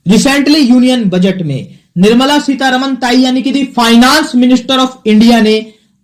Recently union budget में निर्मला सीतारमन ताई यानी कि दी फाइनेंस मिनिस्टर ऑफ इंडिया ने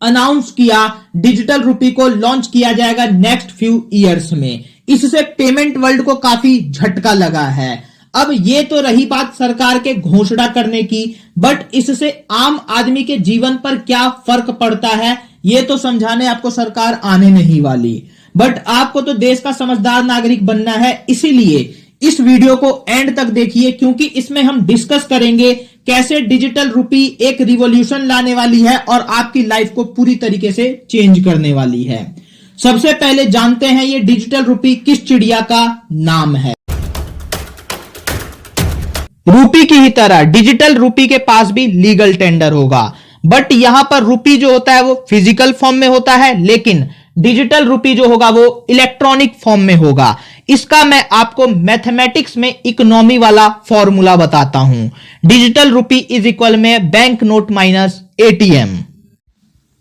अनाउंस किया डिजिटल रूपी को लॉन्च किया जाएगा नेक्स्ट फ्यू ईयर्स में। इससे पेमेंट वर्ल्ड को काफी झटका लगा है। अब ये तो रही बात सरकार के घोषणा करने की, बट इससे आम आदमी के जीवन पर क्या फर्क पड़ता है ये तो समझाने आपको सरकार आने नहीं वाली। बट आपको तो देश का समझदार नागरिक बनना है, इसीलिए इस वीडियो को एंड तक देखिए, क्योंकि इसमें हम डिस्कस करेंगे कैसे डिजिटल रूपी एक रिवॉल्यूशन लाने वाली है और आपकी लाइफ को पूरी तरीके से चेंज करने वाली है। सबसे पहले जानते हैं ये डिजिटल रूपी किस चिड़िया का नाम है। रूपी की ही तरह डिजिटल रूपी के पास भी लीगल टेंडर होगा, बट यहां पर रूपी जो होता है वो फिजिकल फॉर्म में होता है, लेकिन डिजिटल रूपी जो होगा वो इलेक्ट्रॉनिक फॉर्म में होगा। इसका मैं आपको मैथमेटिक्स में इकोनॉमी वाला फॉर्मूला बताता हूं। डिजिटल रूपी इज इक्वल में बैंक नोट माइनस एटीएम।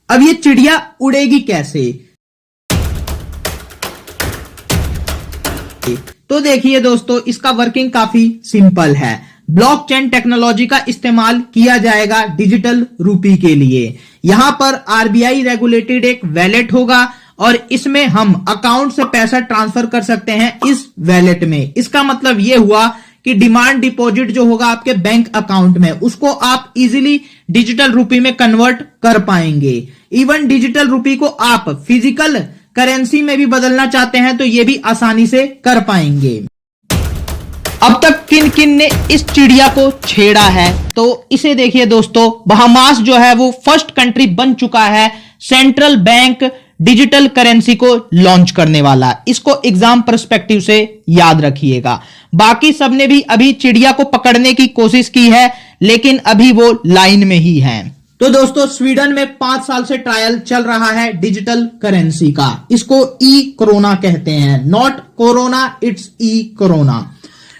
अब ये चिड़िया उड़ेगी कैसे, तो देखिए दोस्तों, इसका वर्किंग काफी सिंपल है। ब्लॉकचेन टेक्नोलॉजी का इस्तेमाल किया जाएगा डिजिटल रूपी के लिए। यहां पर आरबीआई रेगुलेटेड एक वैलेट होगा और इसमें हम अकाउंट से पैसा ट्रांसफर कर सकते हैं इस वैलेट में। इसका मतलब यह हुआ कि डिमांड डिपॉजिट जो होगा आपके बैंक अकाउंट में, उसको आप इजीली डिजिटल रूपी में कन्वर्ट कर पाएंगे। इवन डिजिटल रूपी को आप फिजिकल करेंसी में भी बदलना चाहते हैं तो यह भी आसानी से कर पाएंगे। अब तक किन किन ने इस चिड़िया को छेड़ा है, तो इसे देखिए दोस्तों, बहामास जो है वो फर्स्ट कंट्री बन चुका है सेंट्रल बैंक डिजिटल करेंसी को लॉन्च करने वाला। इसको एग्जाम पर्सपेक्टिव से याद रखिएगा। बाकी सबने भी अभी चिड़िया को पकड़ने की कोशिश की है, लेकिन अभी वो लाइन में ही हैं। तो दोस्तों, स्वीडन में 5 साल से ट्रायल चल रहा है डिजिटल करेंसी का। इसको ई कोरोना कहते हैं, not corona, it's E corona.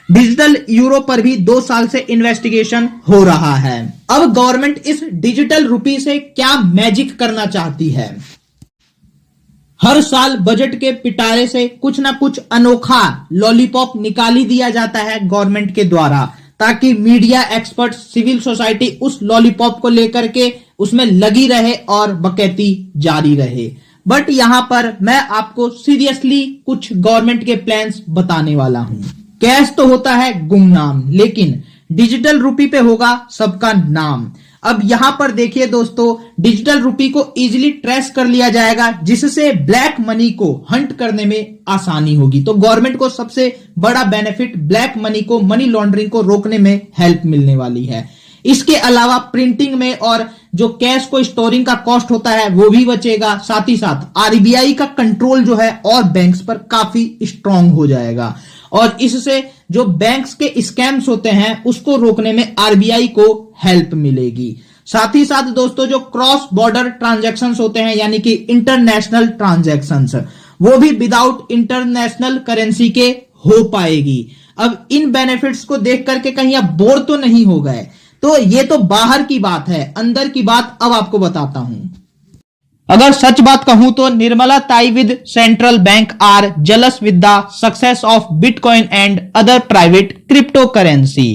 Digital euro पर भी 2 साल से इन्वेस्टिगेशन हो रहा है। अब गवर्नमेंट इस डिजिटल रूपी से क्या मैजिक करना चाहती है। हर साल बजट के पिटारे से कुछ ना कुछ अनोखा लॉलीपॉप निकाल ही दिया जाता है गवर्नमेंट के द्वारा, ताकि मीडिया, एक्सपर्ट, सिविल सोसाइटी उस लॉलीपॉप को लेकर के उसमें लगी रहे और बकैती जारी रहे। बट यहां पर मैं आपको सीरियसली कुछ गवर्नमेंट के प्लान्स बताने वाला हूं। कैश तो होता है गुमनाम, लेकिन डिजिटल रूपी पे होगा सबका नाम। अब यहां पर देखिए दोस्तों, डिजिटल रूपी को इजीली ट्रेस कर लिया जाएगा, जिससे ब्लैक मनी को हंट करने में आसानी होगी। तो गवर्नमेंट को सबसे बड़ा बेनिफिट ब्लैक मनी को, मनी लॉन्ड्रिंग को रोकने में हेल्प मिलने वाली है। इसके अलावा प्रिंटिंग में और जो कैश को स्टोरिंग का कॉस्ट होता है वो भी बचेगा। साथ ही साथ आरबीआई का कंट्रोल जो है और बैंक्स पर काफी स्ट्रांग हो जाएगा, और इससे जो बैंक्स के स्कैम्स होते हैं उसको रोकने में आरबीआई को हेल्प मिलेगी। साथ ही साथ दोस्तों, जो क्रॉस बॉर्डर ट्रांजैक्शंस होते हैं यानी कि इंटरनेशनल ट्रांजैक्शंस, वो भी विदाउट इंटरनेशनल करेंसी के हो पाएगी। अब इन बेनिफिट्स को देख करके कहीं आप बोर तो नहीं हो गए, तो ये तो बाहर की बात है। अंदर की बात अब आपको बताता हूं। अगर सच बात कहूं तो Nirmala Tai with central bank are jealous with the success of bitcoin and other private crypto currency.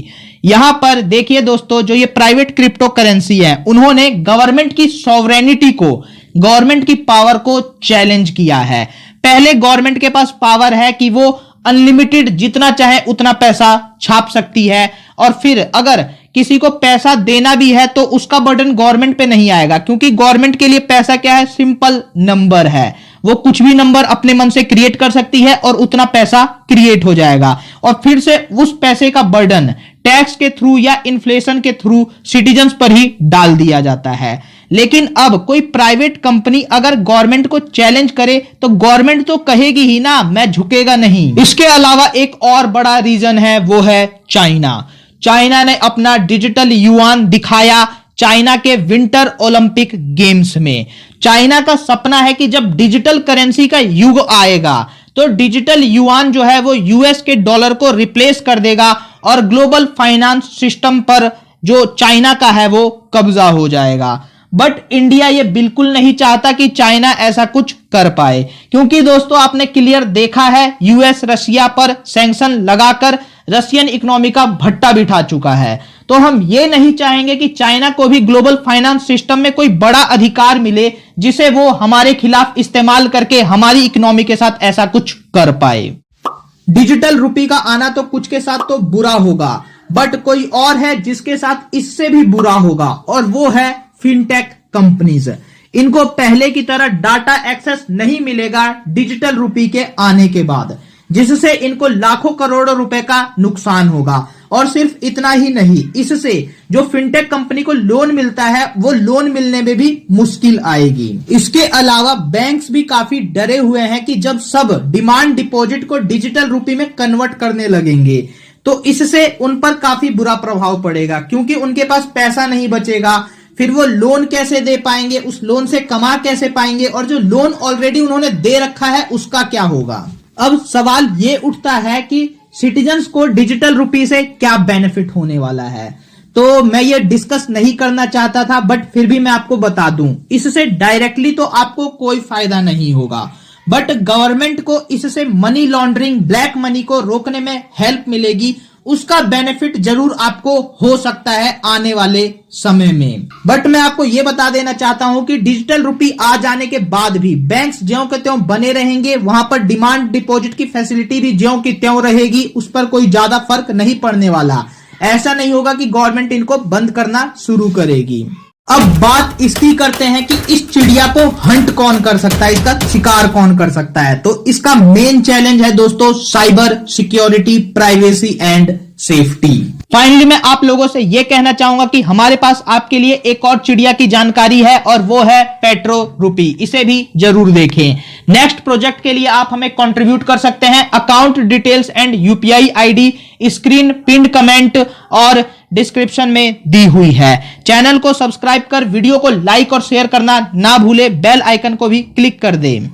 यहां पर देखिए दोस्तों, जो ये प्राइवेट क्रिप्टो करेंसी है, उन्होंने गवर्नमेंट की सॉवरेनिटी को, गवर्नमेंट की पावर को चैलेंज किया है। पहले गवर्नमेंट के पास पावर है कि वो अनलिमिटेड जितना चाहे उतना पैसा छाप सकती है, और फिर अगर किसी को पैसा देना भी है तो उसका बर्डन गवर्नमेंट पे नहीं आएगा, क्योंकि गवर्नमेंट के लिए पैसा क्या है, सिंपल नंबर है। वो कुछ भी नंबर अपने मन से क्रिएट कर सकती है और उतना पैसा क्रिएट हो जाएगा, और फिर से उस पैसे का बर्डन टैक्स के थ्रू या इन्फ्लेशन के थ्रू सिटीजन्स पर ही डाल दिया जाता है। लेकिन अब कोई प्राइवेट कंपनी अगर गवर्नमेंट को चैलेंज करे तो गवर्नमेंट तो कहेगी ही ना, मैं झुकेगा नहीं। इसके अलावा एक और बड़ा रीजन है, वो है चाइना। चाइना ने अपना डिजिटल युआन दिखाया चाइना के विंटर ओलंपिक गेम्स में। चाइना का सपना है कि जब डिजिटल करेंसी का युग आएगा तो डिजिटल युआन जो है वो यूएस के डॉलर को रिप्लेस कर देगा और ग्लोबल फाइनेंस सिस्टम पर जो चाइना का है वो कब्जा हो जाएगा। बट इंडिया ये बिल्कुल नहीं चाहता कि चाइना ऐसा कुछ कर पाए, क्योंकि दोस्तों आपने क्लियर देखा है यूएस रशिया पर सैंक्शन लगाकर रशियन इकोनॉमी का भट्टा बिठा चुका है। तो हम ये नहीं चाहेंगे कि चाइना को भी ग्लोबल फाइनेंस सिस्टम में कोई बड़ा अधिकार मिले जिसे वो हमारे खिलाफ इस्तेमाल करके हमारी इकोनॉमी के साथ ऐसा कुछ कर पाए। डिजिटल रुपी का आना तो कुछ के साथ तो बुरा होगा, बट कोई और है जिसके साथ इससे भी बुरा होगा, और वो है फिनटेक कंपनीज। इनको पहले की तरह डाटा एक्सेस नहीं मिलेगा डिजिटल रुपी के आने के बाद, जिससे इनको लाखों करोड़ों रुपए का नुकसान होगा। और सिर्फ इतना ही नहीं, इससे जो फिनटेक कंपनी को लोन मिलता है वो लोन मिलने में भी मुश्किल आएगी। इसके अलावा बैंक्स भी काफी डरे हुए हैं कि जब सब डिमांड डिपॉजिट को डिजिटल रुपी में कन्वर्ट करने लगेंगे तो इससे उन पर काफी बुरा प्रभाव पड़ेगा, क्योंकि उनके पास पैसा नहीं बचेगा। फिर वो लोन कैसे दे पाएंगे, उस लोन से कमा कैसे पाएंगे, और जो लोन ऑलरेडी उन्होंने दे रखा है उसका क्या होगा। अब सवाल ये उठता है कि सिटीजन्स को डिजिटल रुपी से क्या बेनिफिट होने वाला है। तो मैं ये डिस्कस नहीं करना चाहता था, बट फिर भी मैं आपको बता दूं, इससे डायरेक्टली तो आपको कोई फायदा नहीं होगा, बट गवर्नमेंट को इससे मनी लॉन्ड्रिंग, ब्लैक मनी को रोकने में हेल्प मिलेगी। उसका बेनिफिट जरूर आपको हो सकता है आने वाले समय में। बट मैं आपको यह बता देना चाहता हूं कि डिजिटल रुपी आ जाने के बाद भी बैंक्स ज्यों के त्यों बने रहेंगे, वहां पर डिमांड डिपॉजिट की फैसिलिटी भी ज्यों की त्यों रहेगी, उस पर कोई ज्यादा फर्क नहीं पड़ने वाला। ऐसा नहीं होगा कि गवर्नमेंट इनको बंद करना शुरू करेगी। अब बात इसकी करते हैं कि इस चिड़िया को हंट कौन कर सकता है, इसका शिकार कौन कर सकता है। तो इसका मेन चैलेंज है दोस्तों cyber security, privacy and safety. Finally मैं आप लोगों से यह कहना चाहूंगा कि हमारे पास आपके लिए एक और चिड़िया की जानकारी है, और वो है पेट्रो रुपी। इसे भी जरूर देखें। नेक्स्ट प्रोजेक्ट के लिए आप हमें कंट्रीब्यूट कर सकते हैं। Account details and UPI ID screen pin comment और डिस्क्रिप्शन में दी हुई है। चैनल को सब्सक्राइब कर वीडियो को लाइक और शेयर करना ना भूले, बेल आइकन को भी क्लिक कर दें।